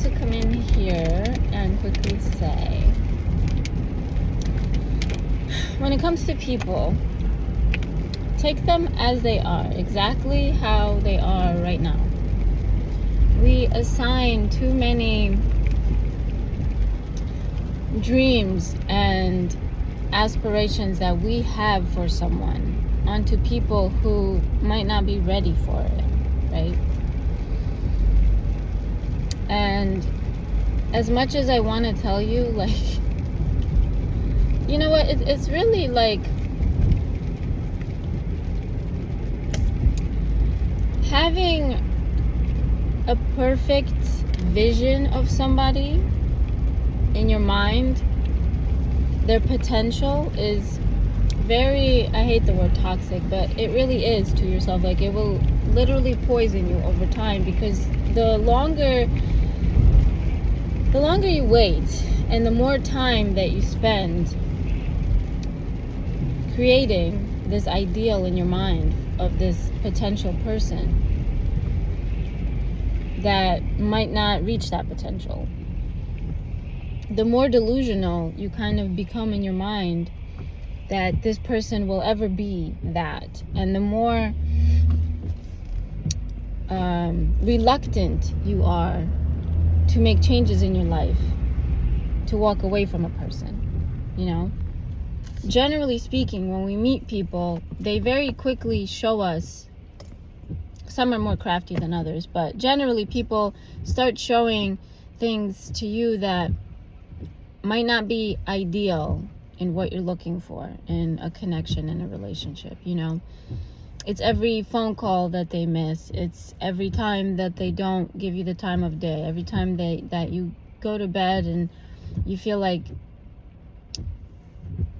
to come in here and quickly say, when it comes to people, take them as they are, exactly how they are right now. We assign too many dreams and aspirations that we have for someone onto people who might not be ready for it, right? And as much as I want to tell you, like, you know what, it's really like having a perfect vision of somebody in your mind. Their potential is very, I hate the word toxic, but it really is to yourself. Like, it will literally poison you over time, because the longer you wait and the more time that you spend creating this ideal in your mind of this potential person that might not reach that potential, the more delusional you kind of become in your mind that this person will ever be that, and the more reluctant you are to make changes in your life, to walk away from a person, you know? Generally speaking, when we meet people, they very quickly show us, some are more crafty than others, but generally people start showing things to you that might not be ideal in what you're looking for in a connection, in a relationship, you know? It's every phone call that they miss. It's every time that they don't give you the time of day. Every time that you go to bed and you feel like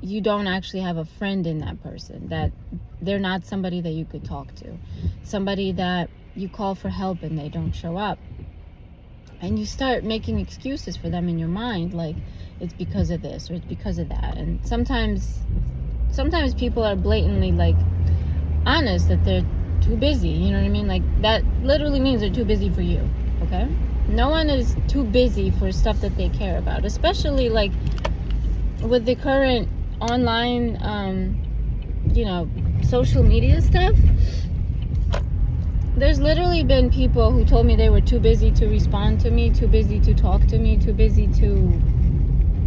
you don't actually have a friend in that person, that they're not somebody that you could talk to, somebody that you call for help and they don't show up. And you start making excuses for them in your mind, like it's because of this or it's because of that. And sometimes people are blatantly like honest that they're too busy, you know what I mean? Like, that literally means they're too busy for you, okay? No one is too busy for stuff that they care about, especially like with the current online social media stuff. There's literally been people who told me they were too busy to respond to me, too busy to talk to me, too busy to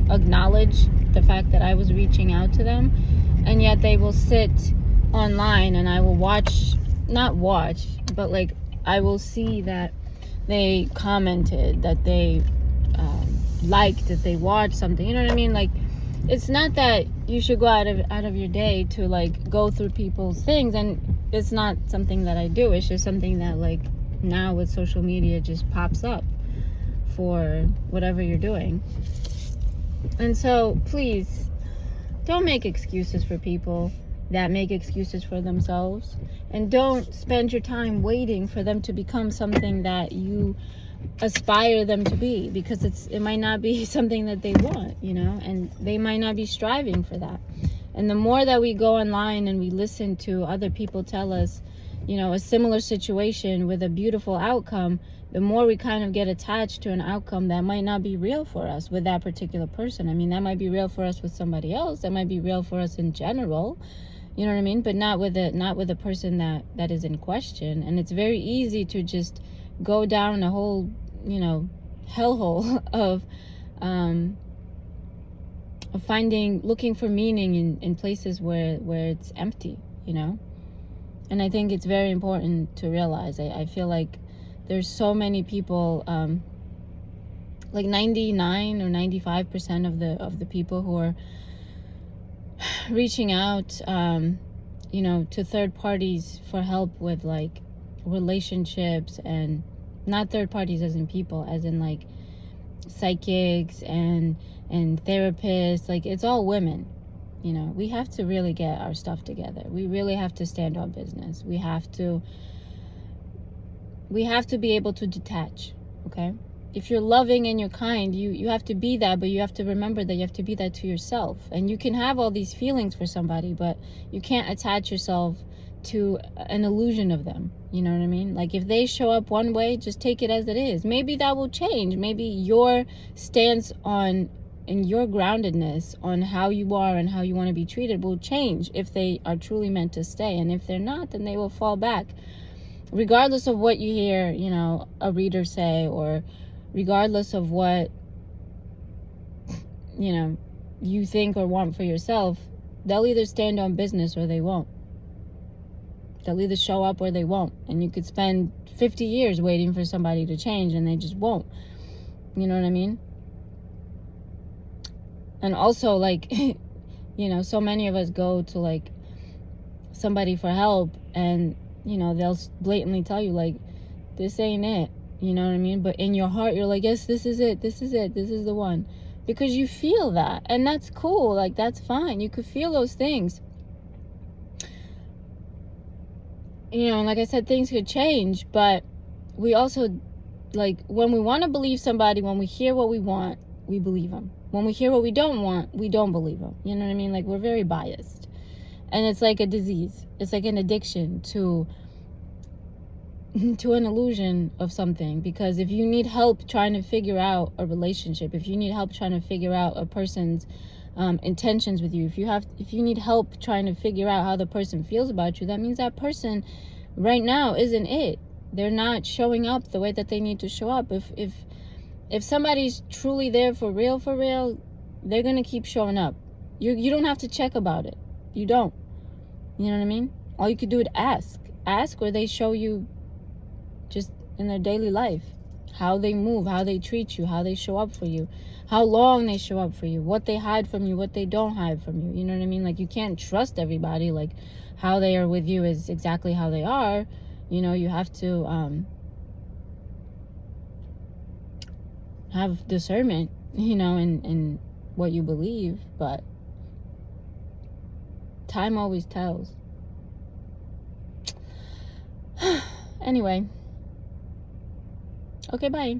acknowledge the fact that I was reaching out to them, and yet they will sit online and I will but like I will see that they commented, that they liked, that they watched something, you know what I mean? Like, it's not that you should go out of your day to like go through people's things, and it's not something that I do. It's just something that, like, now with social media just pops up for whatever you're doing. And so please don't make excuses for people that make excuses for themselves, and don't spend your time waiting for them to become something that you aspire them to be, because it might not be something that they want, you know, and they might not be striving for that. And the more that we go online and we listen to other people tell us, you know, a similar situation with a beautiful outcome, the more we kind of get attached to an outcome that might not be real for us with that particular person. I mean, that might be real for us with somebody else, that might be real for us in general, you know what I mean? But not with a person that is in question. And it's very easy to just go down a whole, you know, hellhole of looking for meaning in places where it's empty, you know? And I think it's very important to realize, I feel like there's so many people, like 99 or 95% of the people who are reaching out, to third parties for help with like relationships, and not third parties as in people, as in like psychics and therapists. Like, it's all women. You know, we have to really get our stuff together. We really have to stand on business. We have to be able to detach, okay? If you're loving and you're kind, you have to be that, but you have to remember that you have to be that to yourself. And you can have all these feelings for somebody, but you can't attach yourself to an illusion of them. You know what I mean? Like, if they show up one way, just take it as it is. Maybe that will change. Maybe your stance on and your groundedness on how you are and how you want to be treated will change if they are truly meant to stay. And if they're not, then they will fall back. Regardless of what you hear, you know, a reader say, or regardless of what, you know, you think or want for yourself, they'll either stand on business or they won't. They'll either show up or they won't. And you could spend 50 years waiting for somebody to change and they just won't. You know what I mean? And also, like, you know, so many of us go to, like, somebody for help and, you know, they'll blatantly tell you, like, this ain't it. You know what I mean? But in your heart, you're like, yes, this is it. This is it. This is the one. Because you feel that. And that's cool. Like, that's fine. You could feel those things. You know, like I said, things could change. But we also, like, when we want to believe somebody, when we hear what we want, we believe them. When we hear what we don't want, we don't believe them. You know what I mean? Like, we're very biased. And it's like a disease. It's like an addiction to an illusion of something. Because if you need help trying to figure out a relationship, if you need help trying to figure out a person's intentions with you, if you need help trying to figure out how the person feels about you, that means that person right now isn't it. They're not showing up the way that they need to show up. If somebody's truly there for real, they're gonna keep showing up. You don't have to check about it. You don't. You know what I mean? All you could do is ask, or they show you just in their daily life how they move, how they treat you, how they show up for you, how long they show up for you, what they hide from you, what they don't hide from you. You know what I mean? Like, you can't trust everybody. Like, how they are with you is exactly how they are. You know, you have to have discernment, you know, in what you believe. But time always tells. Anyway. Okay, bye.